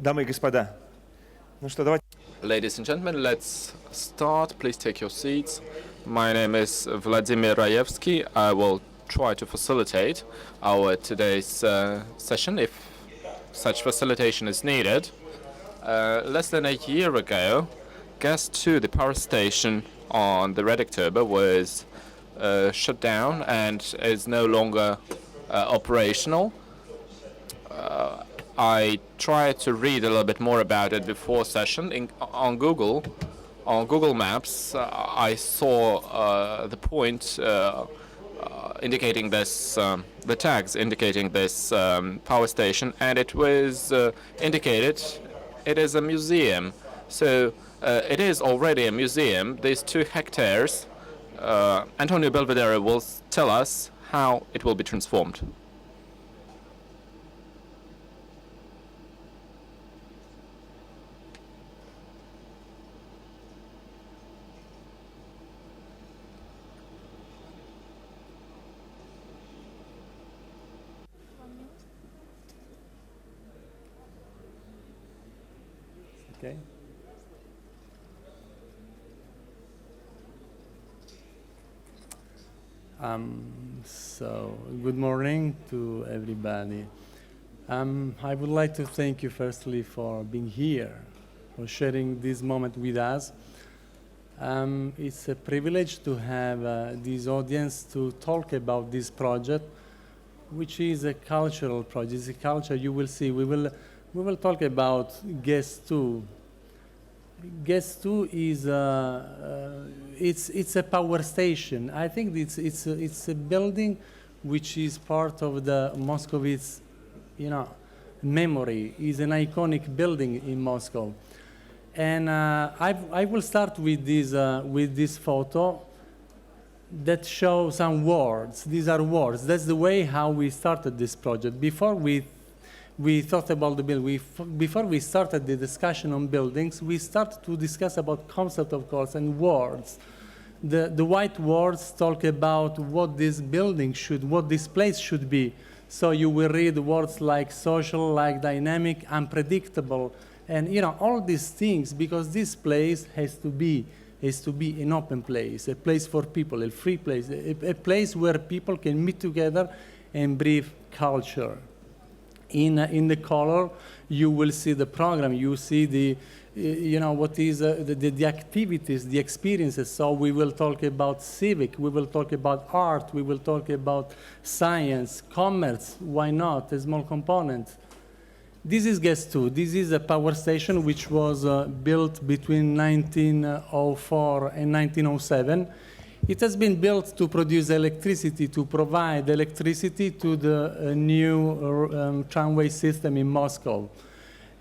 Дамы и господа, ну что, давайте. Ladies and gentlemen, let's start. Please take your seats. My name is Vladimir Rayevsky. I will try to facilitate our today's session if such facilitation is needed. Less than a year ago, HPS-2, the power station on the red October, was shut down and is no longer operational. I tried to read a little bit more about it before session. On Google Maps, I saw the point indicating this, the tags indicating this power station, and it was indicated it is a museum. So it is already a museum. These 2 hectares, Antonio Belvedere will tell us how it will be transformed. Okay. So good morning to everybody. I would like to thank you firstly for being here, for sharing this moment with us. It's a privilege to have this audience to talk about this project, which is a cultural project. It's a culture, you will see. We will talk about HPS-2. HPS-2 is it's a power station. I think it's a building which is part of the Moscowitz, memory. It's an iconic building in Moscow. And I will start with this photo that shows some words. These are words. That's the way how we started this project. Before we thought about the building. Before we started the discussion on buildings, we started to discuss about concept, of course, and words. The white words talk about what this building should, what this place should be. So you will read words like social, like dynamic, unpredictable, and all these things, because this place has to be an open place, a place for people, a free place, a place where people can meet together and breathe culture. In the color, you will see the program. You see the activities, the experiences. So we will talk about civic. We will talk about art. We will talk about science, commerce. Why not? A small component. This is HPS-2. This is a power station which was built between 1904 and 1907. It has been built to produce electricity, to provide electricity to the new tramway system in Moscow.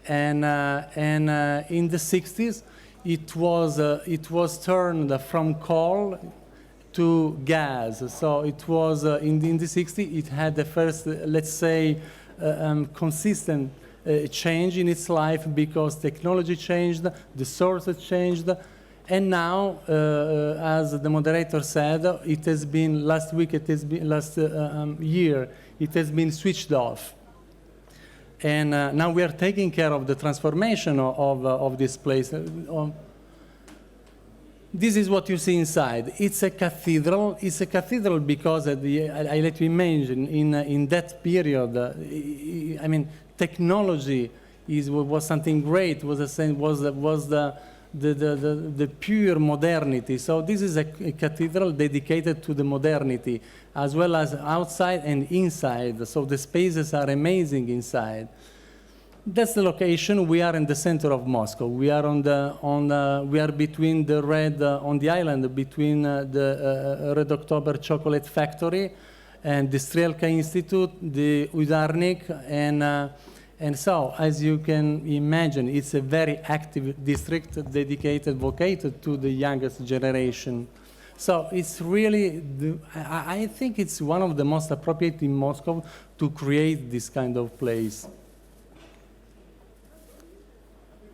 And in the 60s, it was turned from coal to gas. So it was, in the 60s, it had the first, let's say, consistent change in its life because technology changed, the sources changed. And now, as the moderator said, it has been last week. It has been last year. It has been switched off, and now we are taking care of the transformation of this place. This is what you see inside. It's a cathedral. It's a cathedral because I let you imagine in that period. I mean, technology was something great. Was the pure modernity. So this is a cathedral dedicated to the modernity, as well as outside and inside. So the spaces are amazing inside. That's the location. We are in the center of Moscow. We are we are between the red on the island between the Red October Chocolate Factory and the Strelka Institute, the Udarnik, and so, as you can imagine, it's a very active district vocated to the youngest generation. So it's really, I think it's one of the most appropriate in Moscow to create this kind of place.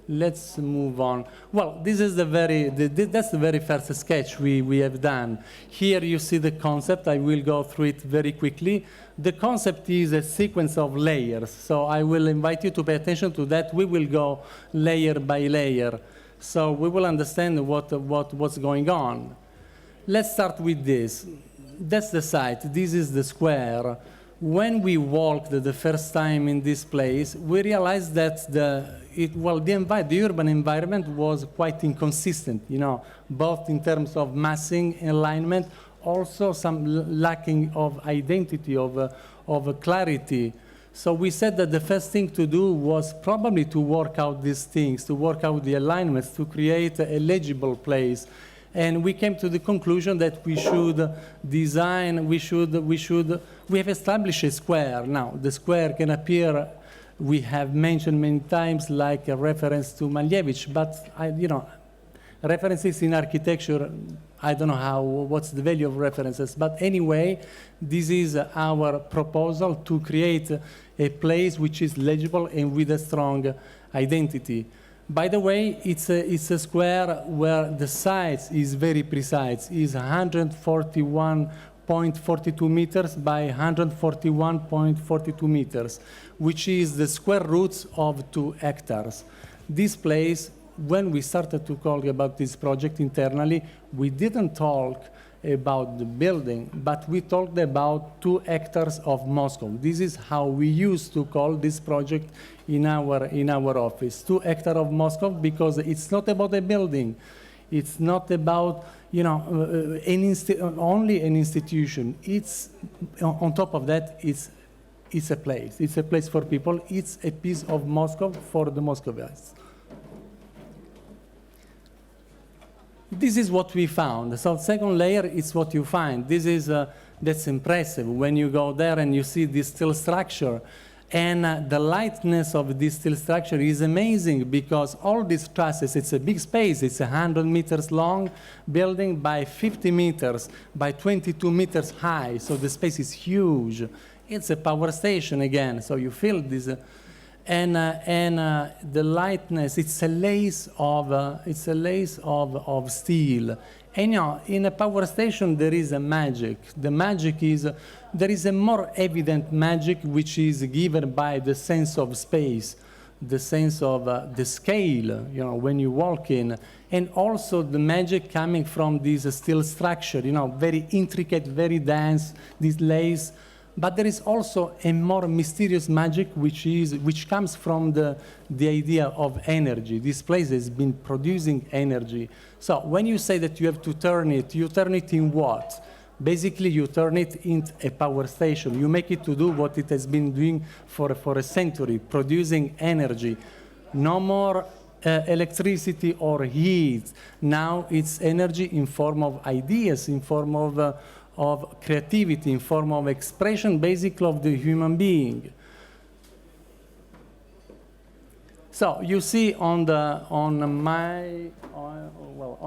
Let's move on. Well, this is that's the very first sketch we have done. Here you see the concept. I will go through it very quickly. The concept is a sequence of layers. So I will invite you to pay attention to that. We will go layer by layer. So we will understand what's going on. Let's start with this. That's the site. This is the square. When we walked the first time in this place, we realized that the urban environment was quite inconsistent, both in terms of massing, alignment, also some lacking of identity, of clarity. So we said that the first thing to do was probably to work out these things, to work out the alignments, to create a legible place. And we came to the conclusion that we should design, we have established a square. Now, the square can appear, we have mentioned many times, like a reference to Malevich, but, references in architecture, I don't know what's the value of references, but anyway, this is our proposal to create a place which is legible and with a strong identity. By the way, it's a square where the size is very precise. It's 141.42 meters by 141.42 meters, which is the square roots of 2 hectares. This place, when we started to talk about this project internally, we didn't talk about the building, but we talked about 2 hectares of Moscow. This is how we used to call this project in our office, 2 hectares of Moscow, because it's not about a building. It's not about only an institution. It's on top of that, it's a place. It's a place for people. It's a piece of Moscow for the Muscovites. This is what we found. So second layer is what you find. This is that's impressive when you go there and you see this steel structure. And the lightness of this steel structure is amazing because all these trusses, it's a big space. It's 100 meters long building by 50 meters by 22 meters high. So the space is huge. It's a power station again. So you feel this. And the lightness, it's a lace of steel. And in a power station, there is a magic. The magic is, there is a more evident magic which is given by the sense of space, the sense of the scale, when you walk in, and also the magic coming from this steel structure, very intricate, very dense, this lace. But there is also a more mysterious magic which comes from the idea of energy. This place has been producing energy. So when you say that you have to turn it, you turn it in what? Basically, you turn it into a power station. You make it to do what it has been doing for a century, producing energy. No more electricity or heat. Now it's energy in form of ideas, in form of creativity, in form of expression, basically of the human being. So you see on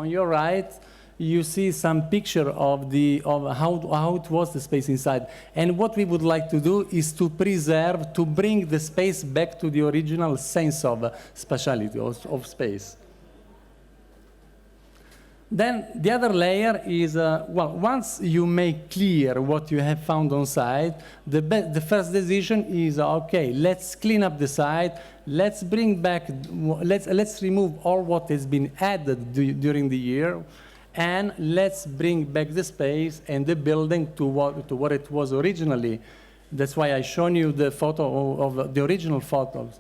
your right, you see some picture of how it was the space inside. And what we would like to do is to preserve, to bring the space back to the original sense of spatiality, of space. Then the other layer is, once you make clear what you have found on site, the first decision is, okay, let's clean up the site, let's bring back, let's remove all what has been added during the year, and let's bring back the space and the building to what it was originally. That's why I shown you the photo of the original photos.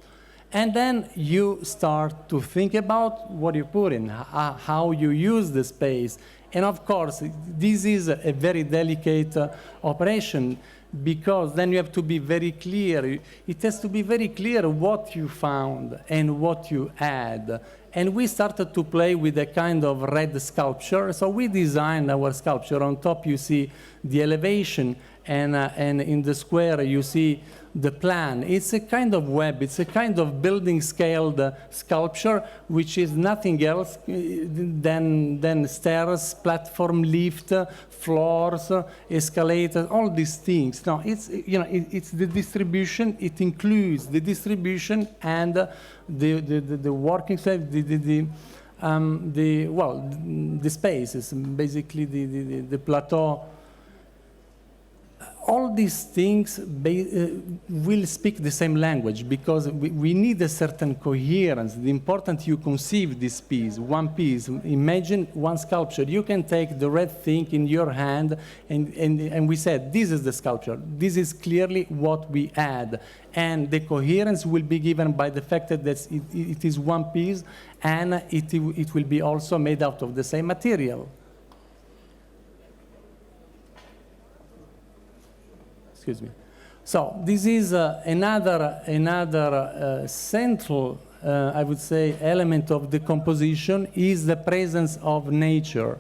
And then you start to think about what you put in, how you use the space. And of course, this is a very delicate operation because then you have to be very clear. It has to be very clear what you found and what you add. And we started to play with a kind of red sculpture. So we designed our sculpture. On top you see the elevation, and in the square you see the plan. It's a kind of web. It's a kind of building-scaled sculpture, which is nothing else than stairs, platform, lift, floors, escalators, all these things. Now, it's the distribution. It includes the distribution and the working space, the spaces, basically the plateau. All these things will speak the same language because we need a certain coherence. The important you conceive this piece, one piece. Imagine one sculpture. You can take the red thing in your hand and we said, this is the sculpture. This is clearly what we add. And the coherence will be given by the fact that it is one piece and it will be also made out of the same material. Excuse me. So this is another central, I would say, element of the composition is the presence of nature.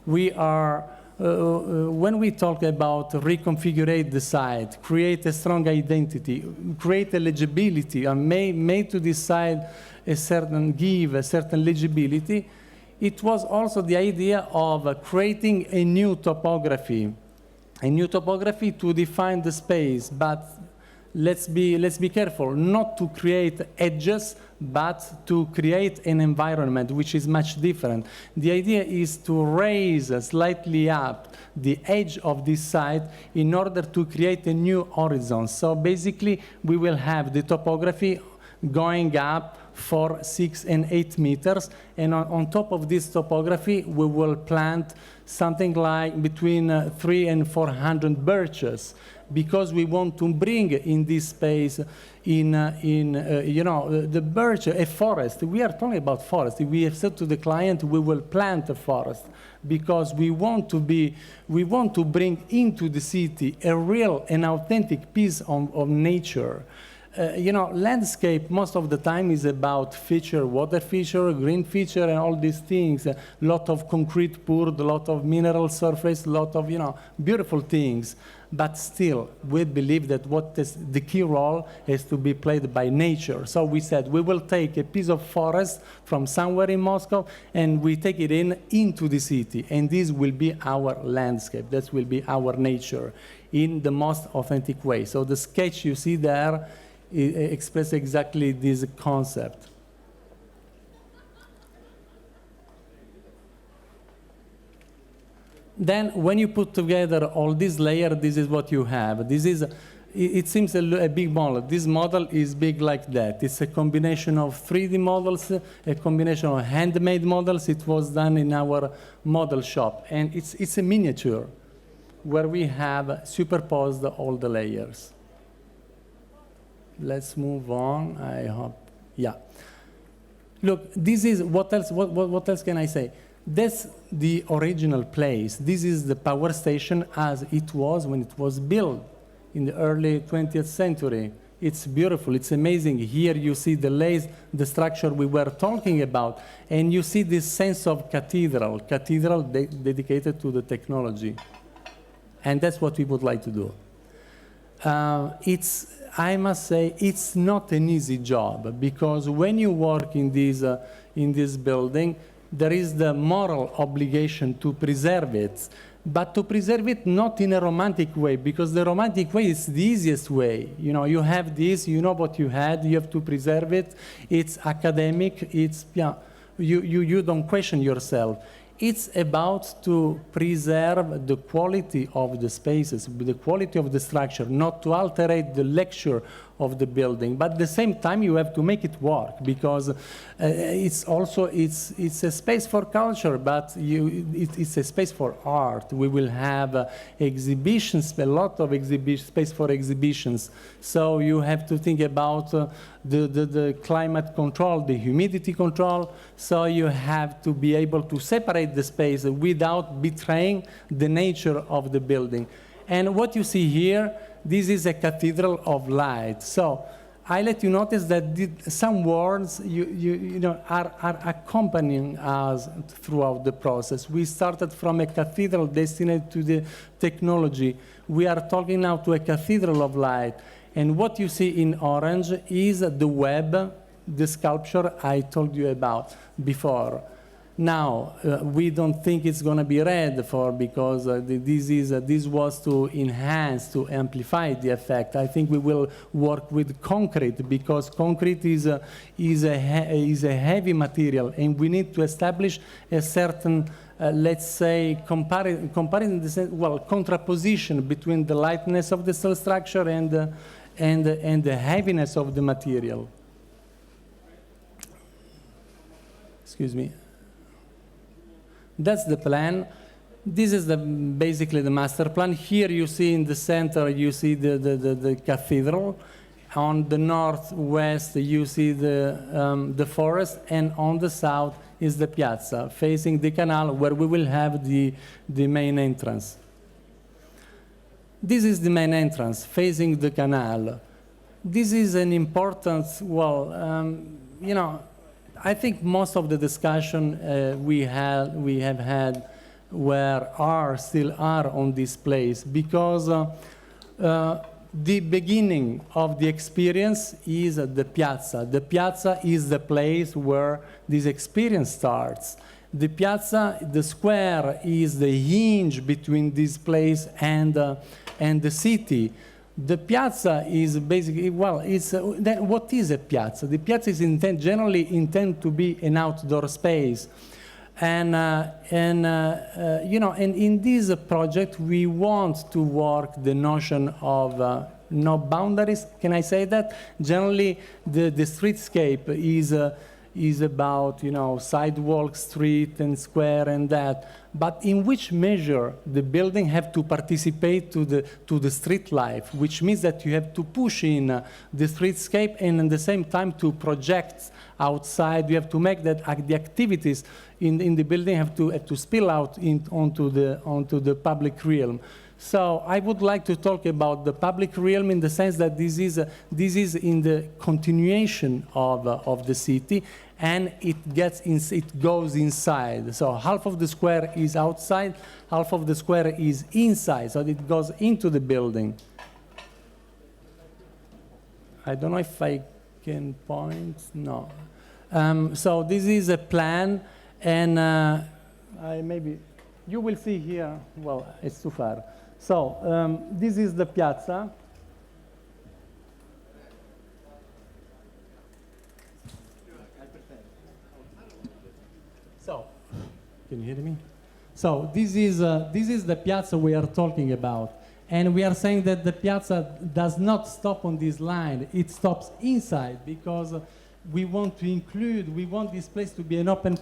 We are, when we talk about reconfigure the site, create a strong identity, create a legibility, and made to decide give a certain legibility, it was also the idea of creating a new topography. A new topography to define the space, but let's be careful not to create edges, but to create an environment which is much different. The idea is to raise slightly up the edge of this site in order to create a new horizon. So basically, we will have the topography going up for 6 and 8 meters, and on top of this topography, we will plant something like between 300 and 400 birches, because we want to bring in this space, the birch, a forest. We are talking about forest. We have said to the client, we will plant a forest, because we want to bring into the city a real and authentic piece of nature. Landscape most of the time is about feature, water feature, green feature, and all these things. A lot of concrete poured, a lot of mineral surface, a lot of, beautiful things. But still, we believe that the key role is to be played by nature. So we said we will take a piece of forest from somewhere in Moscow and we take it into the city. And this will be our landscape. That will be our nature in the most authentic way. So the sketch you see there express exactly this concept. Then, when you put together all these layers, this is what you have. It seems a big model. This model is big like that. It's a combination of 3D models, a combination of handmade models. It was done in our model shop. And it's a miniature where we have superposed all the layers. Let's move on, I hope. Yeah. Look, this is, what else can I say? That's the original place. This is the power station as it was when it was built in the early 20th century. It's beautiful, it's amazing. Here you see the structure we were talking about, and you see this sense of cathedral dedicated to the technology. And that's what we would like to do. I must say, it's not an easy job, because when you work in this building, there is the moral obligation to preserve it, but to preserve it not in a romantic way, because the romantic way is the easiest way. You have this, you know what you had, you have to preserve it. It's academic, you don't question yourself. It's about to preserve the quality of the spaces, the quality of the structure, not to alterate the lecture of the building. But at the same time, you have to make it work, because it's a space for culture, but it's a space for art. We will have exhibitions, a lot of space for exhibitions. So you have to think about the climate control, the humidity control. So you have to be able to separate the space without betraying the nature of the building. And what you see here, this is a cathedral of light. So I let you notice that some words are accompanying us throughout the process. We started from a cathedral destined to the technology. We are talking now to a cathedral of light. And what you see in orange is the web, the sculpture I told you about before. Now, we don't think it's going to be red because this was to enhance, to amplify the effect. I think we will work with concrete because concrete is a heavy material, and we need to establish a certain, let's say, contraposition between the lightness of the cell structure and the heaviness of the material. Excuse me. That's the plan. This is basically the master plan. Here you see in the center, you see the cathedral. On the northwest, you see the forest. And on the south is the piazza, facing the canal, where we will have the main entrance. This is the main entrance, facing the canal. This is an important, you know, I think most of the discussion we have had still are on this place because the beginning of the experience is the piazza. The piazza is the place where this experience starts. The piazza, the square, is the hinge between this place and the city. The piazza is basically, what is a piazza? The piazza is generally intended to be an outdoor space. And in this project, we want to work the notion of no boundaries. Can I say that? Generally, the streetscape is about, you know, sidewalk, street, and square, and that. But in which measure the building have to participate to the street life, which means that you have to push in the streetscape and at the same time to project outside. You have to make that the activities in the building have to spill out onto the public realm. So I would like to talk about the public realm in the sense that this is in the continuation of the city, and it goes inside. So half of the square is outside, half of the square is inside, so it goes into the building. I don't know if I can point. No. So this is a plan, and maybe you will see here. Well, it's too far. So this is the piazza. So, can you hear me? So this is the piazza we are talking about, and we are saying that the piazza does not stop on this line; it stops inside because we want to include. We want this place to be an open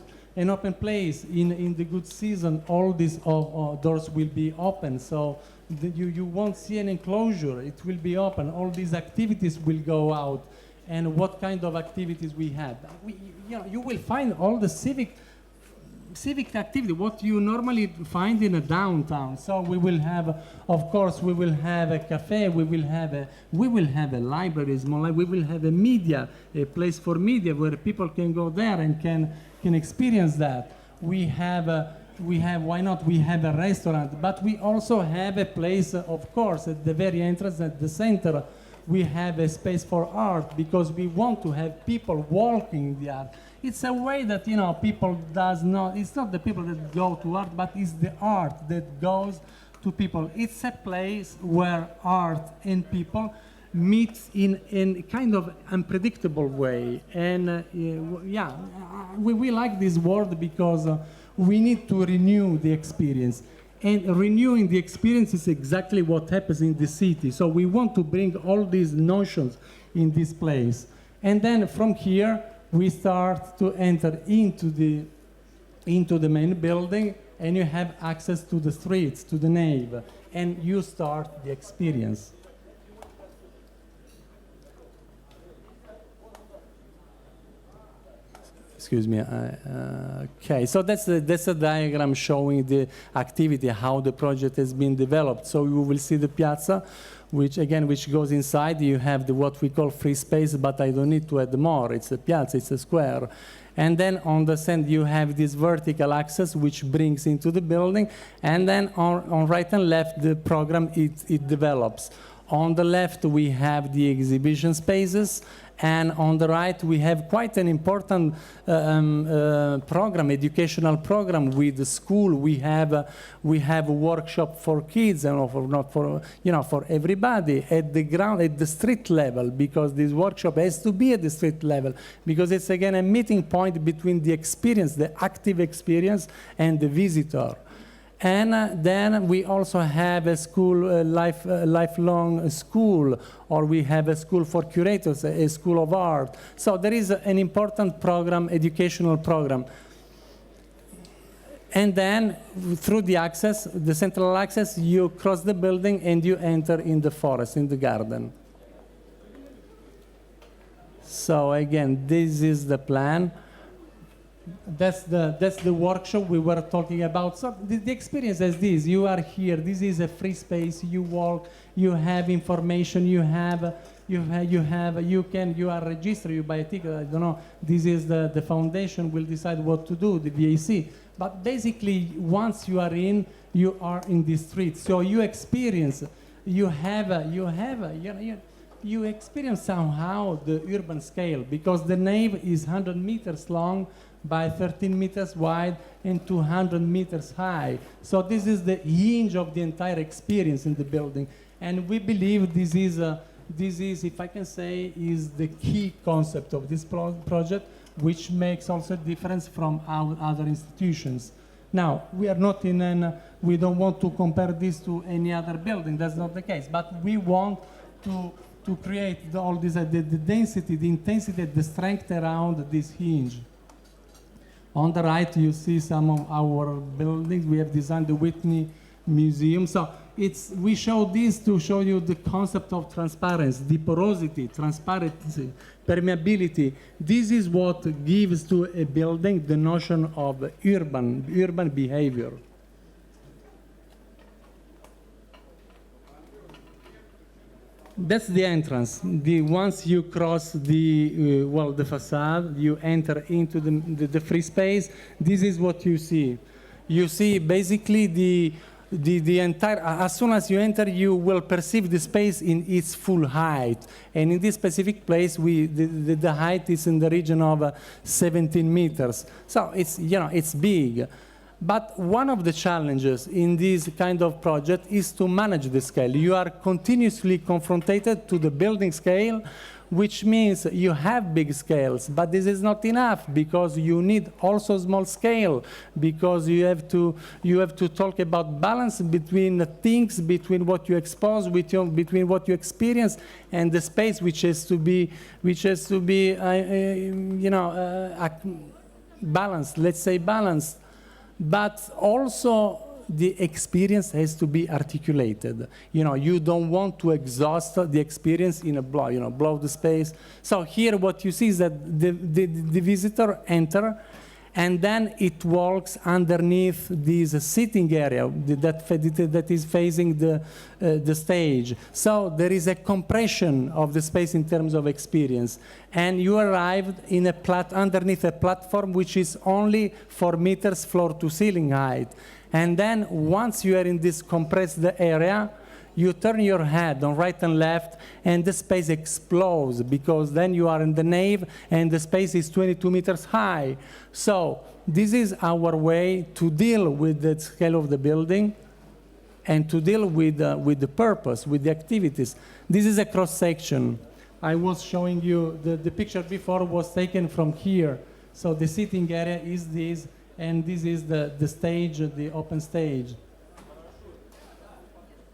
place. In the good season, all these doors will be open, so you won't see an enclosure. It will be open. All these activities will go out. And what kind of activities we have? You will find all the civic activity, what you normally find in a downtown. So we will have, of course, we will have a cafe, we will have a library, a small library, we will have a place for media where people can go there and can experience that. We have why not? We have a restaurant, but we also have a place, of course, at the very entrance, at the center. We have a space for art because we want to have people walking the art. It's a way that, you know, people does not, it's not the people that go to art, but it's the art that goes to people. It's a place where art and people meet in a kind of unpredictable way. And we like this word because we need to renew the experience. And renewing the experience is exactly what happens in the city. So we want to bring all these notions in this place. And then from here, we start to enter into the main building, and you have access to the streets, to the nave, and you start the experience. Excuse me. Okay, so that's a diagram showing the activity, how the project has been developed. So you will see the piazza, which goes inside. You have what we call free space, but I don't need to add more. It's a piazza, it's a square. And then on the center, you have this vertical axis, which brings into the building. And then on right and left, the program, it develops. On the left, we have the exhibition spaces, and on the right, we have quite an important program, educational program with the school. We have a workshop for kids, and for everybody at the ground, at the street level, because this workshop has to be at the street level, because it's again a meeting point between the experience, the active experience, and the visitor. And then we also have a school, lifelong school, or we have a school for curators, a school of art. So there is an important program, educational program. And then through the access, the central access, you cross the building and you enter in the forest, in the garden. So again, this is the plan. That's the workshop we were talking about. So the experience is this: you are here. This is a free space. You walk. You have information. You are registered. You buy a ticket. I don't know. This is the foundation will decide what to do. The VAC. But basically, once you are in the street. So you experience. You experience somehow the urban scale, because the nave is 100 meters long by 13 meters wide and 200 meters high. So this is the hinge of the entire experience in the building. And we believe this is, if I can say, is the key concept of this project, which makes also a difference from our other institutions. Now, we are not we don't want to compare this to any other building. That's not the case. But we want to create all this, the density, the intensity, the strength around this hinge. On the right, you see some of our buildings. We have designed the Whitney Museum. So we show this to show you the concept of transparency, the porosity, transparency, permeability. This is what gives to a building the notion of urban behavior. That's the entrance. Once you cross the facade, you enter into the free space. This is what you see. You see basically the entire. As soon as you enter, you will perceive the space in its full height. And in this specific place, the height is in the region of 17 meters. So it's big. But one of the challenges in this kind of project is to manage the scale. You are continuously confronted to the building scale, which means you have big scales, but this is not enough, because you need also small scale, because you have to talk about balance between the things, between what you expose, between what you experience, and the space which has to be balanced. Let's say balanced. But also the experience has to be articulated. You don't want to exhaust the experience in a blow the space. So here what you see is that the visitor enter, and then it walks underneath this sitting area that is facing the stage. So there is a compression of the space in terms of experience. And you arrived in underneath a platform which is only 4 meters floor to ceiling height. And then once you are in this compressed area, you turn your head on right and left, and the space explodes, because then you are in the nave, and the space is 22 meters high. So this is our way to deal with the scale of the building and to deal with the purpose, with the activities. This is a cross-section. I was showing you, the picture before was taken from here. So the sitting area is this, and this is the stage, the open stage.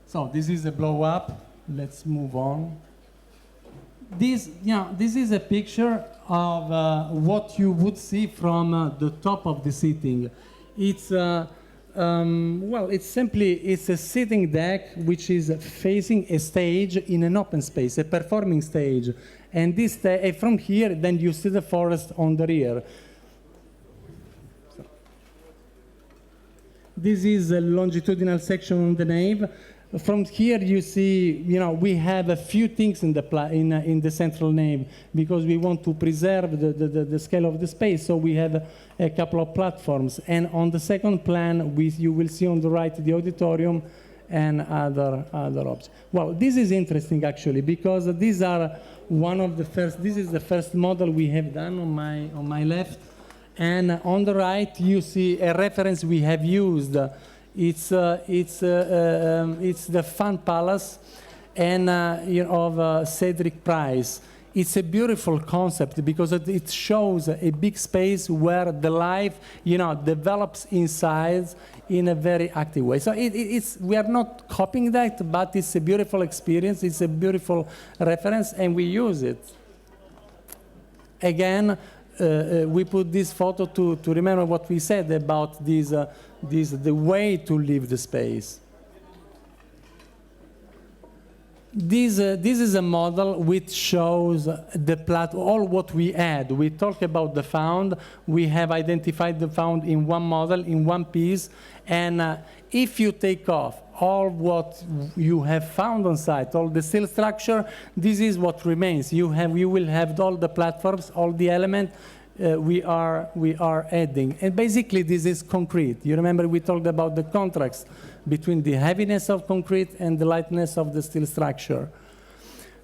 So this is a blow up. Let's move on. This is a picture of what you would see from the top of the sitting. It's it's a sitting deck which is facing a stage in an open space, a performing stage. And this from here, then you see the forest on the rear. This is a longitudinal section on the nave. From here, you see, we have a few things in the central nave, because we want to preserve the scale of the space. So we have a couple of platforms. And on the second plan, you will see on the right the auditorium and other objects. Well, this is interesting actually, because these are one of the first, this is the first model we have done on my left. And on the right, you see a reference we have used. It's the Fun Palace and of Cedric Price. It's a beautiful concept because it shows a big space where the life, develops inside in a very active way. So we are not copying that, but it's a beautiful experience. It's a beautiful reference, and we use it. Again, we put this photo to remember what we said about the way to live the space. This is a model which shows all what we add. We talk about the found. We have identified the found in one model, in one piece. And if you take off all what you have found on site, all the steel structure, this is what remains. You will have all the platforms, all the elements we are adding. And basically, this is concrete. You remember we talked about the contrast between the heaviness of concrete and the lightness of the steel structure.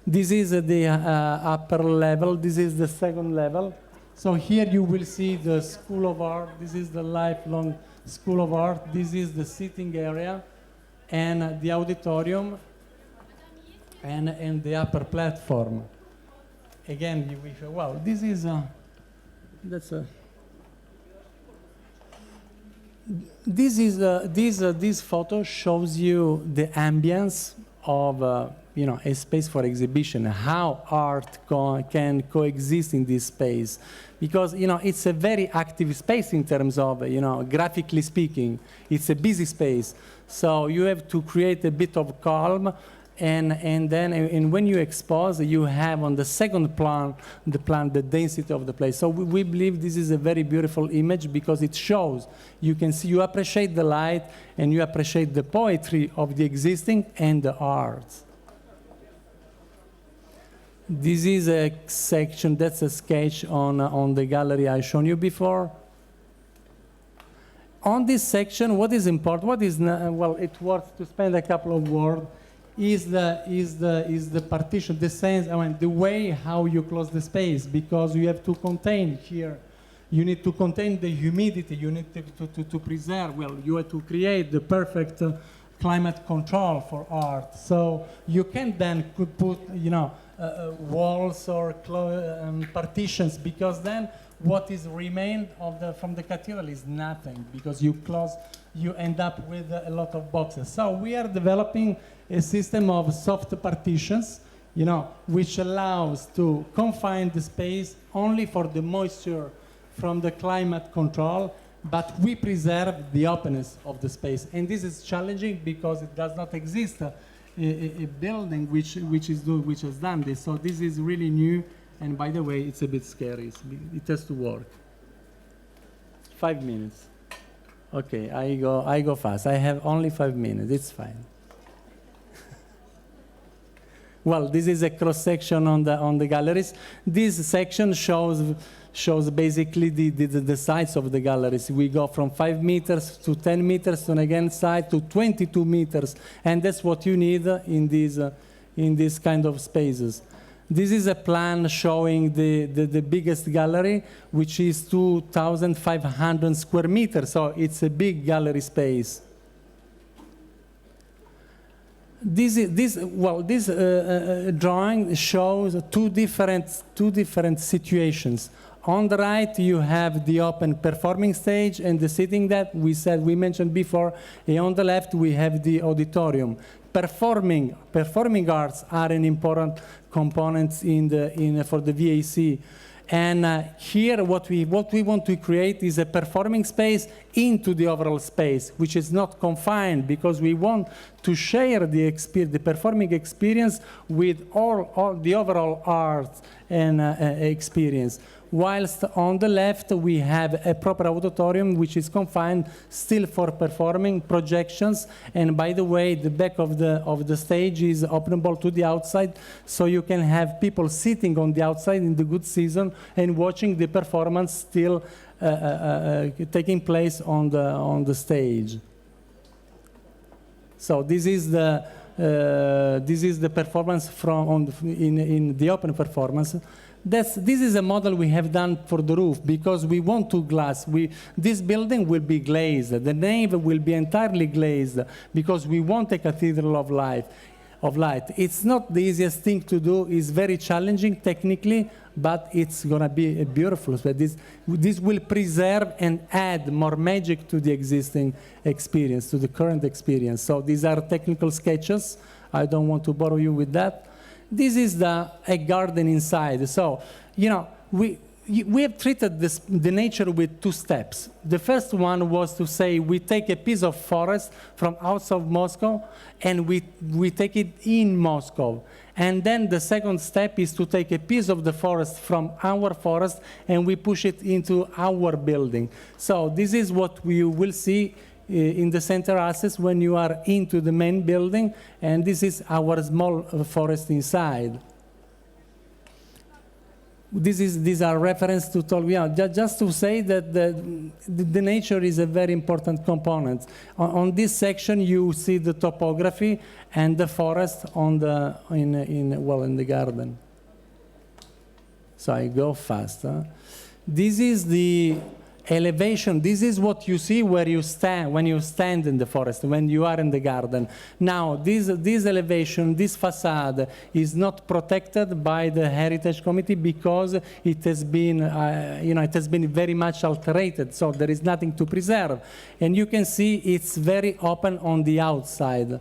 This is the upper level. This is the second level. So here you will see the School of Art. This is the lifelong School of Art. This is the sitting area and the auditorium and the upper platform. Again, wow, this is this photo shows you the ambience of a space for exhibition, how art can coexist in this space, because it's a very active space in terms of graphically speaking. It's a busy space, so you have to create a bit of calm. And then when you expose, you have on the second plan the density of the place. So we believe this is a very beautiful image because it shows, you can see, you appreciate the light and you appreciate the poetry of the existing and the art. This is a section, that's a sketch on the gallery I shown you before. On this section, what is important, well, it's worth to spend a couple of words, is the partition, the sense, the way how you close the space, because you have to contain here. You need to contain the humidity. You need to preserve. Well, you have to create the perfect climate control for art. So you can then put walls or partitions, because then what is remained from the cathedral is nothing, because you end up with a lot of boxes. So we are developing a system of soft partitions, which allows to confine the space only for the moisture from the climate control, but we preserve the openness of the space. And this is challenging because it does not exist a building which has done this. So this is really new, and by the way, it's a bit scary. It has to work. 5 minutes. Okay, I go fast. I have only 5 minutes. It's fine. Well, this is a cross-section on the galleries. This section shows basically the size of the galleries. We go from 5 meters to 10 meters, and again side to 22 meters, and that's what you need in these kind of spaces. This is a plan showing the biggest gallery, which is 2,500 square meters, so it's a big gallery space. This drawing shows two different situations. On the right, you have the open performing stage and the sitting that we mentioned before. And on the left, we have the auditorium. Performing arts are an important component for the VAC. And here, what we want to create is a performing space into the overall space, which is not confined, because we want to share the performing experience with all the overall art and experience. Whilst on the left, we have a proper auditorium, which is confined still for performing projections. And by the way, the back of the stage is openable to the outside, so you can have people sitting on the outside in the good season and watching the performance still taking place on the stage. So this is the performance in the open performance. This is a model we have done for the roof because we want to glass. This building will be glazed. The nave will be entirely glazed because we want a cathedral of light. It's not the easiest thing to do. It's very challenging technically, but it's going to be a beautiful. So this will preserve and add more magic to the existing experience, to the current experience. So these are technical sketches. I don't want to bore you with that. This is a garden inside. So, we have treated the nature with two steps. The first one was to say we take a piece of forest from outside of Moscow and we take it in Moscow. And then the second step is to take a piece of the forest from our forest and we push it into our building. So this is what we will see in the center access when you are into the main building, and this is our small forest inside. These are reference to talk, just to say that the nature is a very important component. On this section, you see the topography and the forest in the garden. So I go faster. This is the elevation. This is what you see where you stand when you stand in the forest, when you are in the garden. Now, this elevation, this facade is not protected by the Heritage Committee because it has been, it has been very much alterated. So there is nothing to preserve, and you can see it's very open on the outside.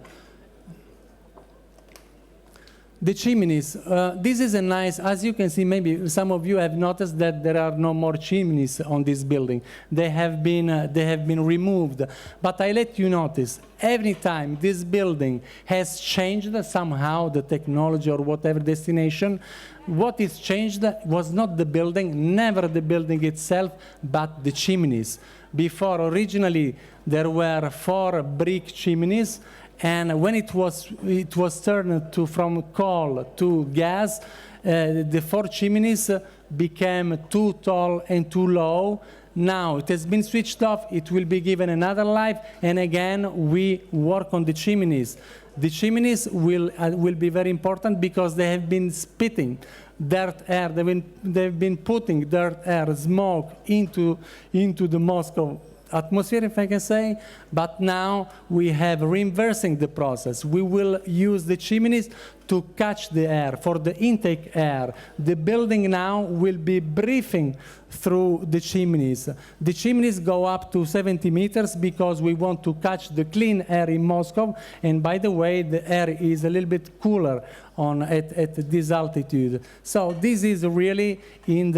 The chimneys, this is a nice, as you can see, maybe some of you have noticed that there are no more chimneys on this building. They have been removed. But I let you notice, every time this building has changed somehow, the technology or whatever destination, what is changed was not the building, never the building itself, but the chimneys. Before, originally, there were 4 brick chimneys, and when it was turned from coal to gas, the 4 chimneys became too tall and too low. Now it has been switched off, it will be given another life, and again we work on the chimneys. The chimneys will be very important because they have been spitting dirt air, they've been putting dirt air, smoke into the Moscow atmosphere, if I can say, but now we have reversing the process. We will use the chimneys to catch the air, for the intake air. The building now will be breathing through the chimneys. The chimneys go up to 70 meters because we want to catch the clean air in Moscow, and by the way, the air is a little bit cooler at this altitude. So this is really in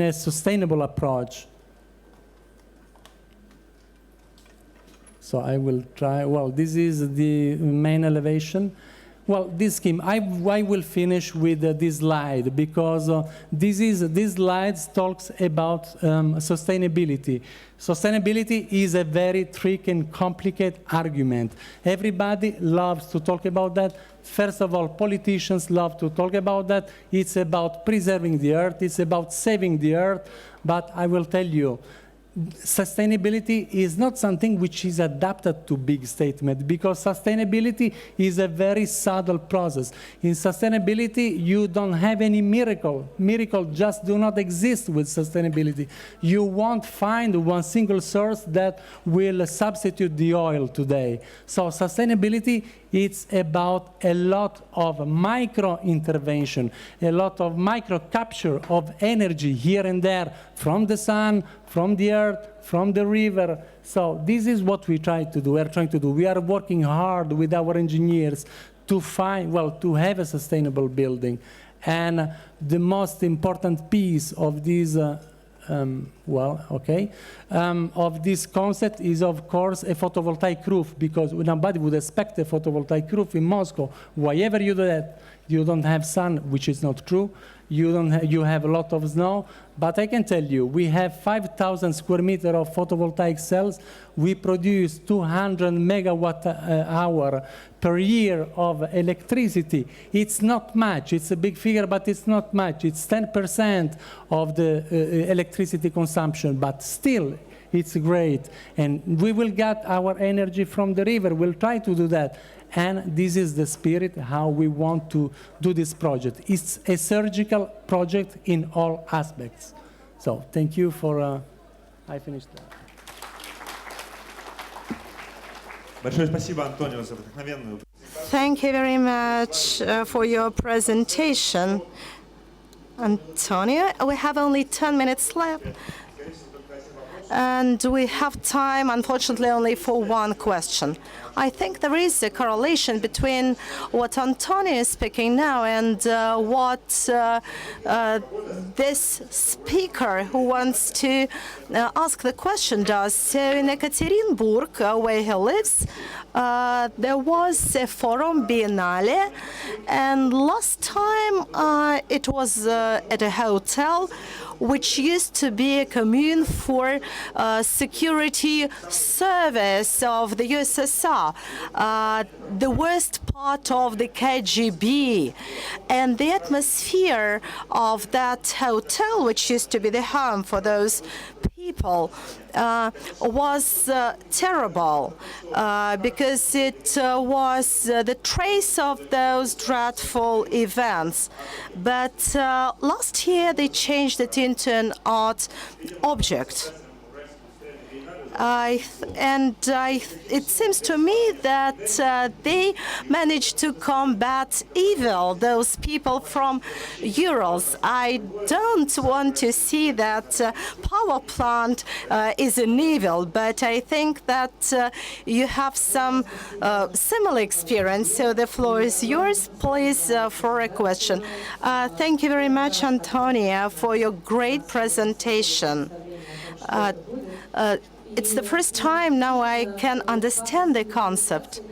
a sustainable approach. So I will try, well, this is the main elevation. Well, this scheme, I will finish with this slide because this slide talks about sustainability. Sustainability is a very tricky and complicated argument. Everybody loves to talk about that. First of all, politicians love to talk about that. It's about preserving the earth. It's about saving the earth. But I will tell you, sustainability is not something which is adapted to big statement, because sustainability is a very subtle process. In sustainability, you don't have any miracle. Miracles just do not exist with sustainability. You won't find one single source that will substitute the oil today. So sustainability, it's about a lot of micro intervention, a lot of micro capture of energy here and there from the sun, from the earth, from the river. So this is what we try to do. We are trying to do. We are working hard with our engineers to to have a sustainable building. And the most important piece of this of this concept is, of course, a photovoltaic roof, because nobody would expect a photovoltaic roof in Moscow. Wherever you do that, you don't have sun, which is not true. You have a lot of snow, but I can tell you, we have 5,000 square meters of photovoltaic cells. We produce 200 megawatt hour per year of electricity. It's not much. It's a big figure, but it's not much. It's 10% of the electricity consumption, but still, It's great. And we will get our energy from the river. We'll try to do that. And this is the spirit how we want to do this project. It's a surgical project in all aspects. So thank you for, I finished that. Большое спасибо, Антонио, за вдохновенную. Thank you very much for your presentation. Antonio, we have only 10 minutes left. And we have time, unfortunately, only for one question. I think there is a correlation between what Antonio is speaking now and what this speaker who wants to ask the question does. So in Ekaterinburg, where he lives, there was a forum biennale, and last time it was at a hotel which used to be a commune for security service of the USSR, the worst part of the KGB. And the atmosphere of that hotel, which used to be the home for those people, was terrible because it was the trace of those dreadful events. But last year they changed it into an art object. It seems to me that they managed to combat evil, those people from Urals. I don't want to see that power plant is an evil, but I think that you have some similar experience. So the floor is yours, please, for a question. Thank you very much, Antonia, for your great presentation. It's the first time now I can understand the concept.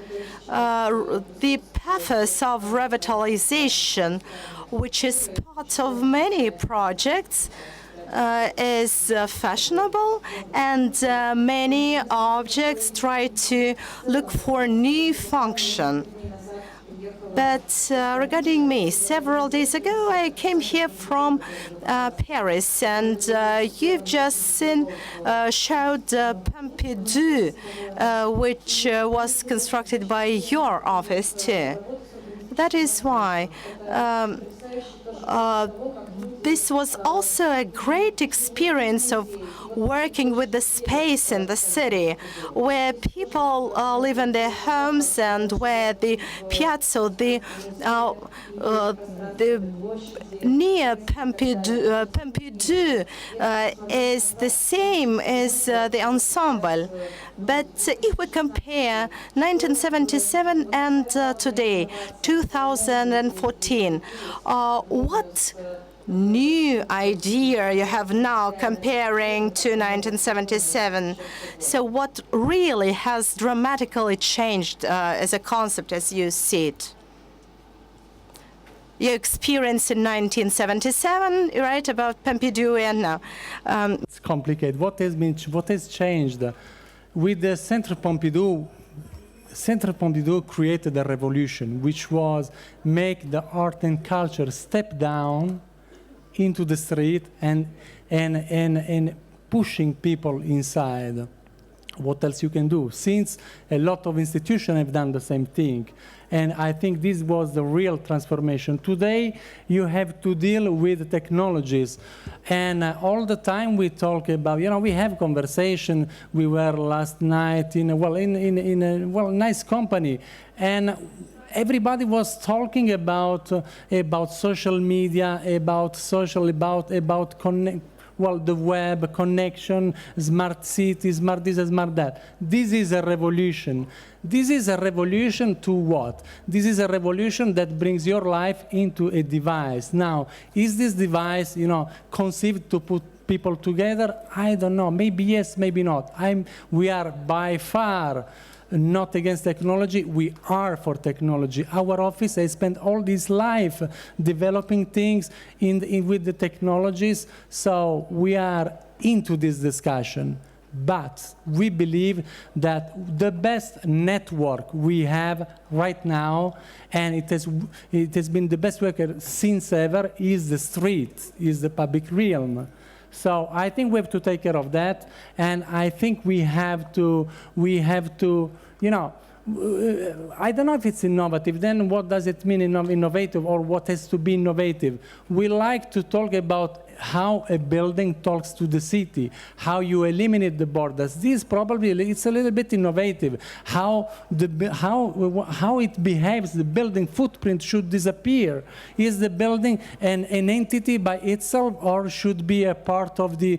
The pathos of revitalization, which is part of many projects, is fashionable, and many objects try to look for new function. But regarding me, several days ago I came here from Paris, and you've just showed Pompidou, which was constructed by your office too. That is why this was also a great experience of working with the space in the city, where people live in their homes and where the piazza, the near Pompidou is the same as the ensemble. But if we compare 1977 and today, 2014, what new idea you have now comparing to 1977? So what really has dramatically changed as a concept as you see it? Your experience in 1977, right, about Pompidou and now. It's complicated. What has changed? With the Centre Pompidou created a revolution, which was make the art and culture step down into the street and pushing people inside. What else you can do? Since a lot of institutions have done the same thing. And I think this was the real transformation. Today, you have to deal with technologies. And all the time we talk about, we have conversation. We were last night in a nice company. And everybody was talking about social media, about the web, connection, smart city, smart this, smart that. This is a revolution. This is a revolution to what? This is a revolution that brings your life into a device. Now, is this device, conceived to put people together? I don't know. Maybe yes, maybe not. We are by far not against technology, we are for technology. Our office has spent all this life developing things with the technologies, so we are into this discussion. But we believe that the best network we have right now, and it has been the best work since ever, is the street, is the public realm. So I think we have to take care of that, and I think we have to, you know, I don't know if it's innovative. Then what does it mean innovative, or what has to be innovative? We like to talk about how a building talks to the city, how you eliminate the borders. This probably, it's a little bit innovative. How it behaves, the building footprint should disappear. Is the building an entity by itself, or should be a part of the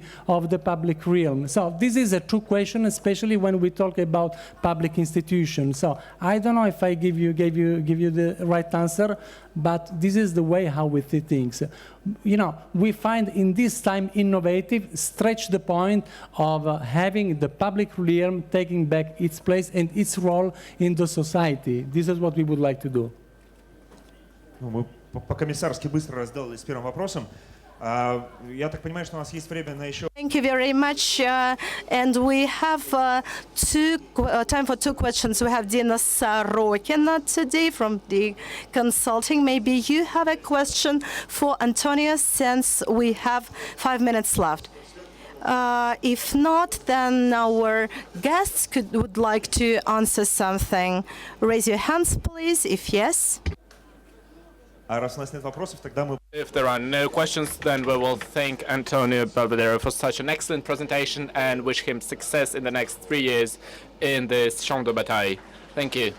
public realm? So this is a true question, especially when we talk about public institutions. So I don't know if I gave you the right answer, but this is the way how we see things. You know, we find in this time innovative, stretch the point of having the public realm taking back its place and its role in the society. This is what we would like to do. Ну, мы по-комиссарски быстро разделались с первым вопросом. Я так понимаю, что у нас есть время на еще... Thank you very much. And we have time for two questions. We have Dina Sorokina today from the consulting. Maybe you have a question for Antonio, since we have 5 minutes left. If not, then our guests would like to answer something. Raise your hands, please, if yes. А раз у нас нет вопросов, тогда мы... If there are no questions, then we will thank Antonio Belvedere for such an excellent presentation and wish him success in the next 3 years in this champ de bataille. Thank you.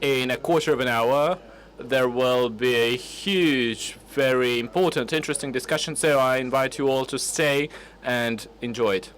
In a quarter of an hour, there will be a huge, very important, interesting discussion, so I invite you all to stay and enjoy it.